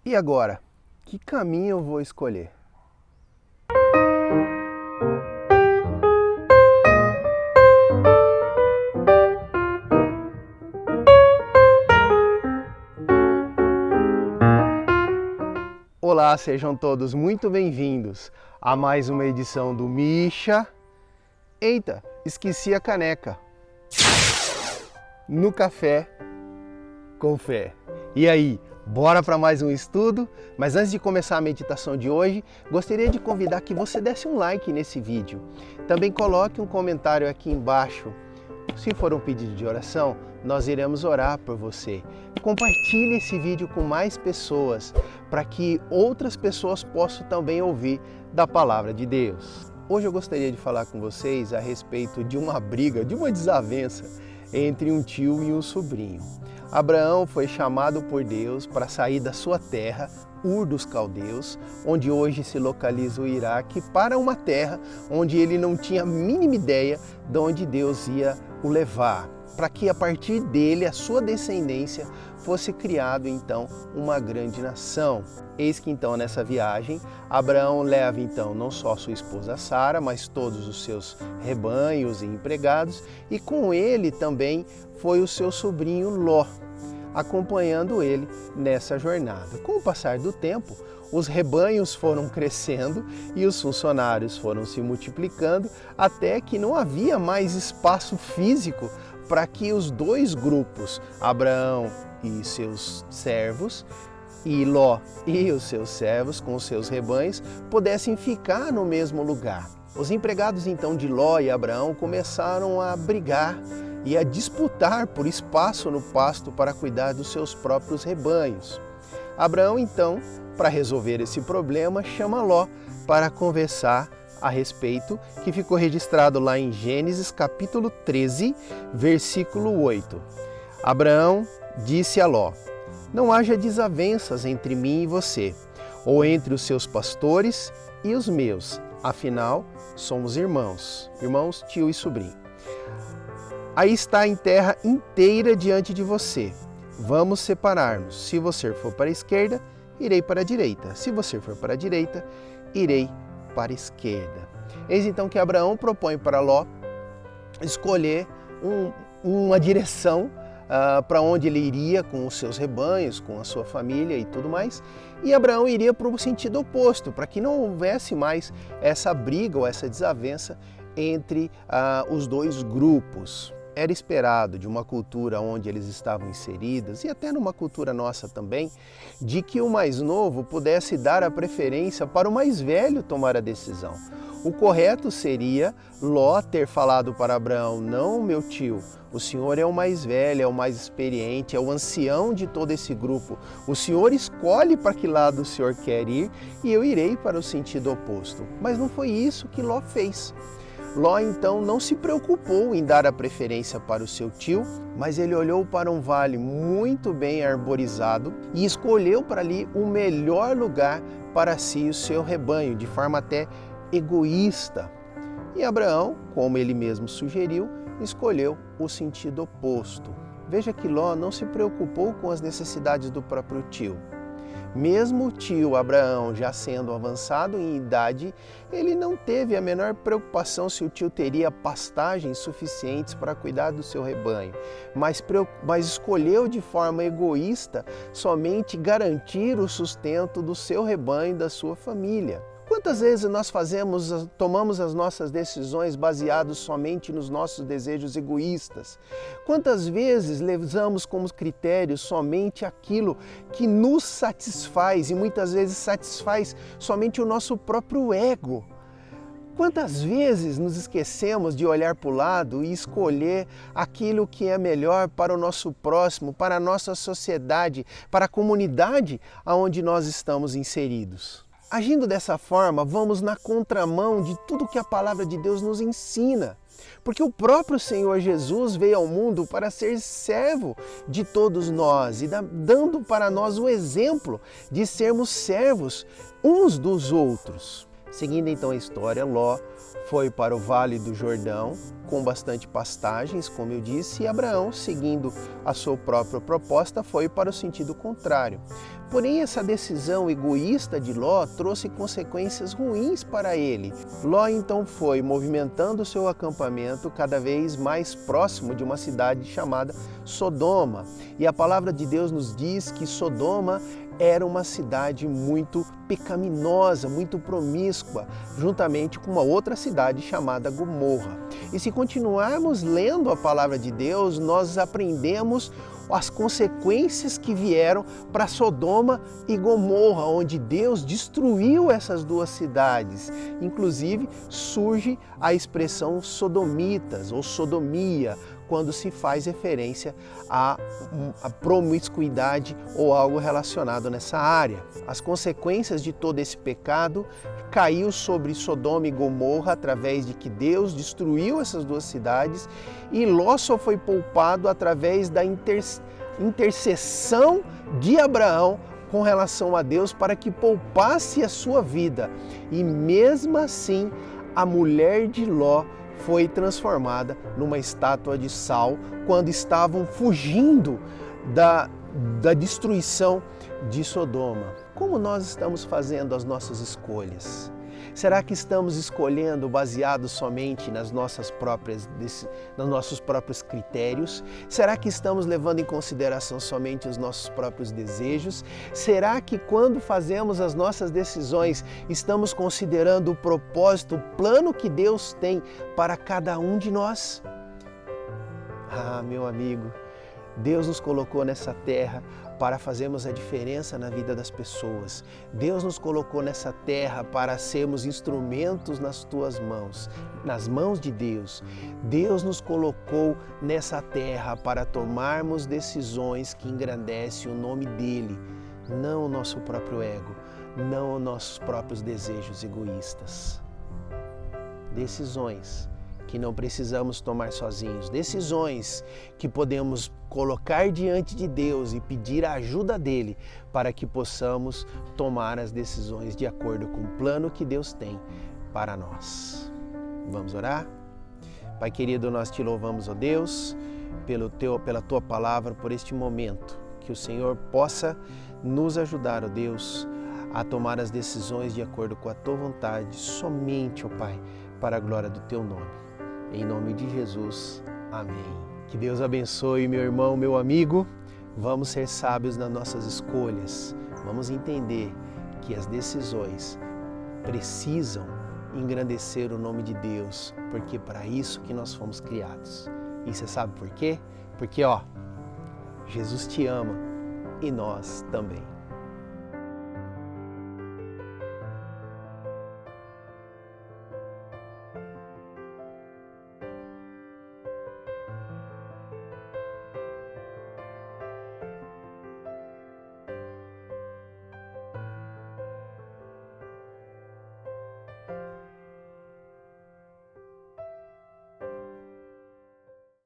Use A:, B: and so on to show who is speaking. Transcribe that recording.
A: E agora, que caminho eu vou escolher? Olá, sejam todos muito bem-vindos a mais uma edição do Misha. Eita, esqueci a caneca. No café com fé. E aí, bora para mais um estudo? Mas antes de começar a meditação de hoje, gostaria de convidar que você desse um like nesse vídeo. Também coloque um comentário aqui embaixo. Se for um pedido de oração, nós iremos orar por você. Compartilhe esse vídeo com mais pessoas, para que outras pessoas possam também ouvir da palavra de Deus. Hoje eu gostaria de falar com vocês a respeito de uma briga, de uma desavença entre um tio e um sobrinho. Abraão foi chamado por Deus para sair da sua terra, Ur dos Caldeus, onde hoje se localiza o Iraque, para uma terra onde ele não tinha a mínima ideia de onde Deus ia o levar, para que a partir dele, a sua descendência, fosse criado então uma grande nação. Eis que então nessa viagem, Abraão leva então não só sua esposa Sara, mas todos os seus rebanhos e empregados, e com ele também foi o seu sobrinho Ló, acompanhando ele nessa jornada. Com o passar do tempo, os rebanhos foram crescendo e os funcionários foram se multiplicando, até que não havia mais espaço físico para que os dois grupos, Abraão e seus servos, e Ló e os seus servos com os seus rebanhos, pudessem ficar no mesmo lugar. Os empregados então de Ló e Abraão começaram a brigar e a disputar por espaço no pasto para cuidar dos seus próprios rebanhos. Abraão então, para resolver esse problema, chama Ló para conversar a respeito, que ficou registrado lá em Gênesis capítulo 13, versículo 8. Abraão disse a Ló: não haja desavenças entre mim e você, ou entre os seus pastores e os meus, afinal, somos irmãos, tio e sobrinho. Aí está em terra inteira diante de você. Vamos separar-nos. Se você for para a esquerda, irei para a direita. Se você for para a direita, irei para a esquerda. Eis então que Abraão propõe para Ló escolher uma direção para onde ele iria com os seus rebanhos, com a sua família e tudo mais. E Abraão iria para o sentido oposto, para que não houvesse mais essa briga ou essa desavença entre os dois grupos. Era esperado de uma cultura onde eles estavam inseridos, e até numa cultura nossa também, de que o mais novo pudesse dar a preferência para o mais velho tomar a decisão. O correto seria Ló ter falado para Abraão: não, meu tio, o senhor é o mais velho, é o mais experiente, é o ancião de todo esse grupo. O senhor escolhe para que lado o senhor quer ir e eu irei para o sentido oposto. Mas não foi isso que Ló fez. Ló então não se preocupou em dar a preferência para o seu tio, mas ele olhou para um vale muito bem arborizado e escolheu para ali o melhor lugar para si e o seu rebanho, de forma até egoísta. E Abraão, como ele mesmo sugeriu, escolheu o sentido oposto. Veja que Ló não se preocupou com as necessidades do próprio tio. Mesmo o tio Abraão já sendo avançado em idade, ele não teve a menor preocupação se o tio teria pastagens suficientes para cuidar do seu rebanho, mas escolheu de forma egoísta somente garantir o sustento do seu rebanho e da sua família. Quantas vezes nós tomamos as nossas decisões baseadas somente nos nossos desejos egoístas? Quantas vezes levamos como critério somente aquilo que nos satisfaz e muitas vezes satisfaz somente o nosso próprio ego? Quantas vezes nos esquecemos de olhar para o lado e escolher aquilo que é melhor para o nosso próximo, para a nossa sociedade, para a comunidade onde nós estamos inseridos? Agindo dessa forma, vamos na contramão de tudo que a palavra de Deus nos ensina. Porque o próprio Senhor Jesus veio ao mundo para ser servo de todos nós e dando para nós o exemplo de sermos servos uns dos outros. Seguindo então a história, Ló foi para o Vale do Jordão, com bastante pastagens, como eu disse, e Abraão, seguindo a sua própria proposta, foi para o sentido contrário. Porém, essa decisão egoísta de Ló trouxe consequências ruins para ele. Ló então foi movimentando seu acampamento cada vez mais próximo de uma cidade chamada Sodoma. E a palavra de Deus nos diz que Sodoma era uma cidade muito pecaminosa, muito promíscua, juntamente com uma outra cidade chamada Gomorra. E se continuarmos lendo a palavra de Deus, nós aprendemos as consequências que vieram para Sodoma e Gomorra, onde Deus destruiu essas duas cidades. Inclusive, surge a expressão sodomitas ou sodomia, quando se faz referência à promiscuidade ou algo relacionado nessa área. As consequências de todo esse pecado caiu sobre Sodoma e Gomorra através de que Deus destruiu essas duas cidades, e Ló só foi poupado através da intercessão de Abraão com relação a Deus para que poupasse a sua vida. E mesmo assim, a mulher de Ló foi transformada numa estátua de sal quando estavam fugindo da destruição de Sodoma. Como nós estamos fazendo as nossas escolhas? Será que estamos escolhendo baseado somente nos nossos próprios critérios? Será que estamos levando em consideração somente os nossos próprios desejos? Será que quando fazemos as nossas decisões, estamos considerando o propósito, o plano que Deus tem para cada um de nós? Ah, meu amigo, Deus nos colocou nessa terra para fazermos a diferença na vida das pessoas. Deus nos colocou nessa terra para sermos instrumentos nas tuas mãos, nas mãos de Deus. Deus nos colocou nessa terra para tomarmos decisões que engrandecem o nome dEle, não o nosso próprio ego, não os nossos próprios desejos egoístas. Decisões que não precisamos tomar sozinhos, decisões que podemos colocar diante de Deus e pedir a ajuda dEle para que possamos tomar as decisões de acordo com o plano que Deus tem para nós. Vamos orar? Pai querido, nós te louvamos, ó Deus, pela Tua palavra, por este momento, que o Senhor possa nos ajudar, ó Deus, a tomar as decisões de acordo com a Tua vontade, somente, ó Pai, para a glória do Teu nome. Em nome de Jesus, amém. Que Deus abençoe, meu irmão, meu amigo. Vamos ser sábios nas nossas escolhas. Vamos entender que as decisões precisam engrandecer o nome de Deus, porque é para isso que nós fomos criados. E você sabe por quê? Porque, Jesus te ama e nós também.